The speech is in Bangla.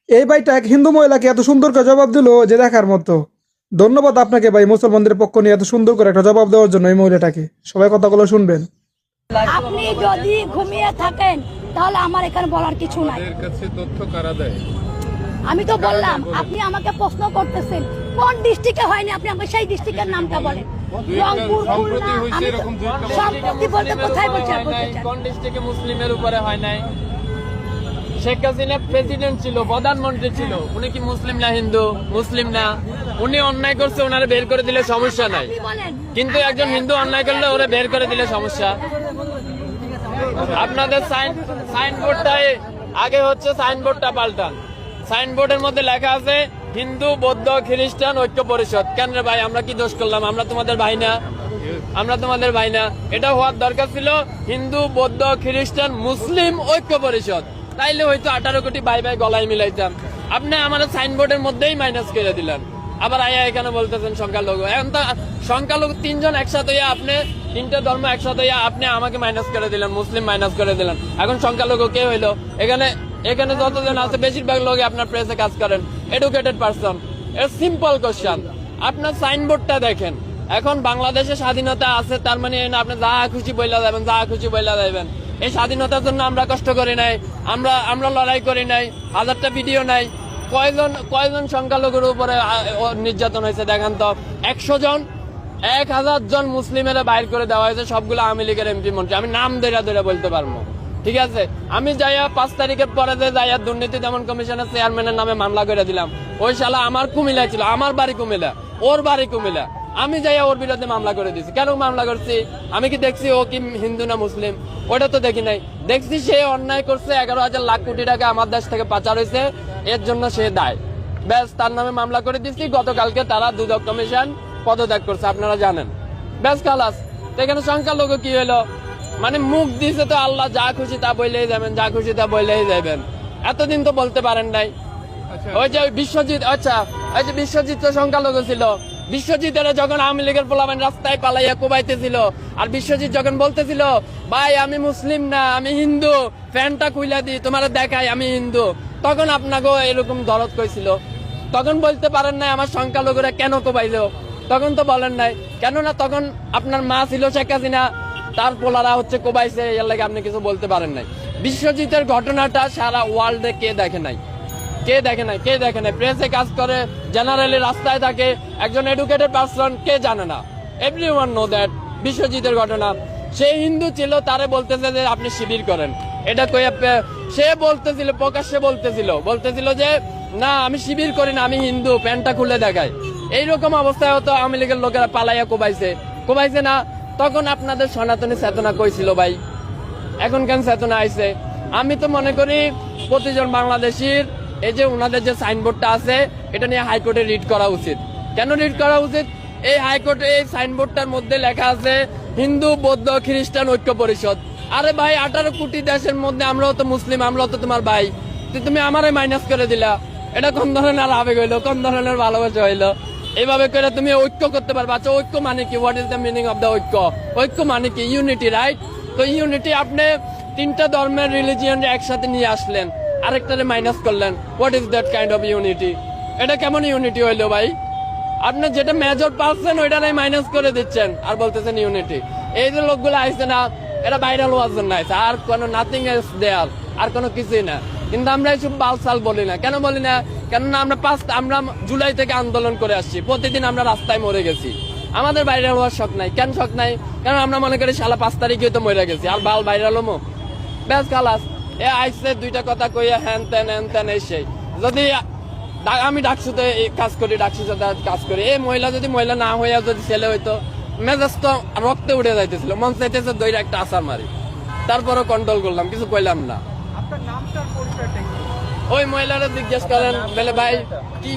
এই ভাইটা এক হিন্দু মহিলাকে এত সুন্দর করে জবাব দিল যে দেখার মতো। ধন্যবাদ আপনাকে ভাই, মুসলমানদের পক্ষ নিয়ে এত সুন্দর করে একটা জবাব দেওয়ার জন্য এই মহিলাটাকে। সবাই কথাগুলো শুনবেন। আপনি যদি ঘুমিয়ে থাকেন তাহলে আমার এখানে বলার কিছু নাই। তথ্য কারা দেয়? আমি তো বললাম, আপনি আমাকে প্রশ্ন করতেছেন কোন ডিস্ট্রিক্টে হয়নি, আপনি আমাকে সেই ডিস্ট্রিক্টের নামটা বলেন। রংপুর, খুলনা, আমি তো সম্প্রতি বলতে কোথায় বলছেন? কোন ডিস্ট্রিক্টে মুসলিমের উপরে হয় নাই? শেখ হাসিনা প্রেসিডেন্ট ছিল, প্রধানমন্ত্রী ছিল, উনি কি মুসলিম না হিন্দু? মুসলিম না। উনি অন্যায় করছে, ওনারে বের করে দিলে সমস্যা নাই, কিন্তু একজন হিন্দু অন্যায় করলে ওরা বের করে দিলে সমস্যা। আপনাদের সাইনবোর্ডটাই আগে হচ্ছে, সাইনবোর্ডটা পাল্টান। সাইনবোর্ডের মধ্যে লেখা আছে হিন্দু বৌদ্ধ খ্রিস্টান ঐক্য পরিষদ। কেন রে ভাই, আমরা কি দোষ করলাম? আমরা তোমাদের ভাই না? আমরা তোমাদের ভাই না? এটা হওয়ার দরকার ছিল হিন্দু বৌদ্ধ খ্রিস্টান মুসলিম ঐক্য পরিষদ। তাইলে হয়তো 18 কোটি ভাই ভাই গলায় মিলাইতাম। আপনি আমাদের সাইনবোর্ডের মধ্যেই মাইনাস করে দিলেন। আবার আয়া এখানে বলতেছেন সংখ্যালঘু। এখন তো সংখ্যালঘু তিনজন একসাথে হইয়া, আপনি তিনটা ধর্ম একসাথে হইয়া আপনি আমাকে মাইনাস করে দিলেন, মুসলিম মাইনাস করে দিলেন। এখন সংখ্যালঘু কে হইলো? এখানে এখানে যতজন আছে বেশিরভাগ লোক আপনার প্রেসে কাজ করেন, এডুকেটেড পারসন। এর সিম্পল কোশ্চেন, আপনার সাইনবোর্ডটা দেখেন। এখন বাংলাদেশে স্বাধীনতা আছে, তার মানে আপনি যা খুশি বইলা যাবেন, যা খুশি বইলা যাবেন। এই স্বাধীনতার জন্য আমরা কষ্ট করি নাই, আমরা লড়াই করি নাই, হাজারটা ভিডিও নাই। কয়জন সংখ্যালঘুর উপরে নির্যাতন হয়েছে দেখেন তো? 100 জন, 1000 জন মুসলিমের বাইর করে দেওয়া হয়েছে, সবগুলো আওয়ামী লীগের এমপি মন্ত্রী। আমি নাম ধরে বলতে পারবো, ঠিক আছে? আমি যাইয়া 5 তারিখের পরে যে যাইয়া দুর্নীতি দমন কমিশনের চেয়ারম্যানের নামে মামলা করে দিলাম। ওই শালা আমার কুমিল্লা ছিল, আমার বাড়ি কুমিল্লা, ওর বাড়ি কুমিল্লা। আমি যাইয়া ওর বিরুদ্ধে মামলা করে দিয়েছি। কেন মামলা করছি? আমি কি দেখছি ও কি হিন্দু না মুসলিম? ওটা তো দেখি নাই। দেখছি সে অন্যায় করছে, 11,000 লাখ কোটি টাকা আমার দেশ থেকে পাচার হয়েছে, এর জন্য সে দায়। ব্যাস, তার নামে মামলা করে দিচ্ছি। গতকালকে তারা দুদক কমিশন পদত্যাগ করছে, আপনারা জানেন। ব্যাস, খালাস। এখানে সংখ্যালঘু কি হলো? মানে মুখ দিছে তো আল্লাহ, যা খুশি তা বললেই যাবেন, যা খুশি তা বললেই যাবেন। এতদিন তো বলতে পারেন নাই। ওই যে বিশ্বজিৎ, আচ্ছা ওই যে বিশ্বজিৎ তো সংখ্যালঘু ছিল। বিশ্বজিতের যখন আওয়ামী লীগের পোলাপান রাস্তায় পালাইয়া কোবাইতেছিল, আর বিশ্বজিৎ যখন বলতেছিল ভাই আমি মুসলিম না আমি হিন্দু, ফ্যানটা খুইলা দি তোমার দেখাই আমি হিন্দু, তখন আপনাকে এরকম দরদ কইছিল। তখন বলতে পারেন নাই আমার সংখ্যালঘুরা কেন কোবাইলো? তখন তো বলেন নাই। কেননা তখন আপনার মা ছিল শেখ হাসিনা, তার পোলারা হচ্ছে কোবাইছে, এর লাগে আপনি কিছু বলতে পারেন নাই। বিশ্বজিতের ঘটনাটা সারা ওয়ার্ল্ডে কে দেখে নাই? কে দেখে নাই? কে দেখে নাই? প্রেসে কাজ করে, জেনারেলি রাস্তায় থাকে, একজন এডুকেটেড পারসন, কে জানে না? Everyone know that. বিশ্বজিতের ঘটনা, সে হিন্দু ছিল, তারে বলতেছে যে আপনি শিবির করেন। এটা কই সে বলতেছিল, প্রকাশ্যে বলতেছিল যে না আমি শিবির করি না, আমি হিন্দু, প্যান্টটা খুলে দেখায়। এইরকম অবস্থায় হতো আওয়ামী লীগের লোকেরা পালাইয়া কোবাইছে না? তখন আপনাদের সনাতনী চেতনা কইছিল ভাই, এখন কেন চেতনা আইছে? আমি তো মনে করি প্রতিজন বাংলাদেশির এই যে ওনাদের যে সাইনবোর্ডটা আছে, এটা নিয়ে হাইকোর্টে রিট করা উচিত। কেন রিট করা উচিত? এই হাইকোর্টে এই সাইনবোর্ডটার মধ্যে লেখা আছে হিন্দু বৌদ্ধ খ্রিস্টান ঐক্য পরিষদ। আরে ভাই, 18 কোটি দেশের মধ্যে আমরাও তো মুসলিম, আমরাও তো তোমার ভাই, তুমি আমারে মাইনাস করে দিলা। এটা কোন ধরনের আবেগ হইলো? কোন ধরনের ভালোবাসা হইলো? এইভাবে করে তুমি ঐক্য করতে পারবে? আচ্ছা, ঐক্য মানে কি? What is the meaning of the ঐক্য? ঐক্য মানে কি? Unity, right? তো ইউনিটি, আপনি 3টা ধর্মের রিলিজিয়ন একসাথে নিয়ে আসলেন, আরেকটারে মাইনাস করলেন। What is that kind of unity? এটা কেমন ইউনিটি হইলো ভাই? আপনি যেটা মেজর পাচ্ছেন ওইটারে মাইনাস করে দিচ্ছেন আর বলতেছেন ইউনিটি। এই যে লোকগুলো আইছে না, এটা ভাইরাল হওয়ার জন্য আইছে, আর কোনো নাথিং এলস দেয়ার, আর কোনো কিছুই না। কিন্তু আমরা এইসব বালসাল বলি না। কেন বলি না? কেননা আমরা জুলাই থেকে আন্দোলন করে আসছি, প্রতিদিন আমরা রাস্তায় মরে গেছি। আমাদের ভাইরাল হওয়ার শখ নাই। কেন শখ নাই? কারণ আমরা মনে করি শালা 5 তারিখে তো মরে গেছি, আর বাল ভাইরাল হমো। ব্যাস, খালাস। এ আইসে 2টা কথা কইয়া হ্যান তেন এসে, যদি আমি ডাকসুতে কাজ করি, এই মহিলা যদি মহিলা না হইয়া যদি ছেলে হইতো, মেজাজ তো রক্তে উঠে যাইতেছিল, মন চাইতেছে দইরা একটা আসার মারি। তারপরও কন্ট্রোল করলাম, কিছু কইলাম না। ওই মহিলারা জিজ্ঞেস করেন, বলে ভাই কি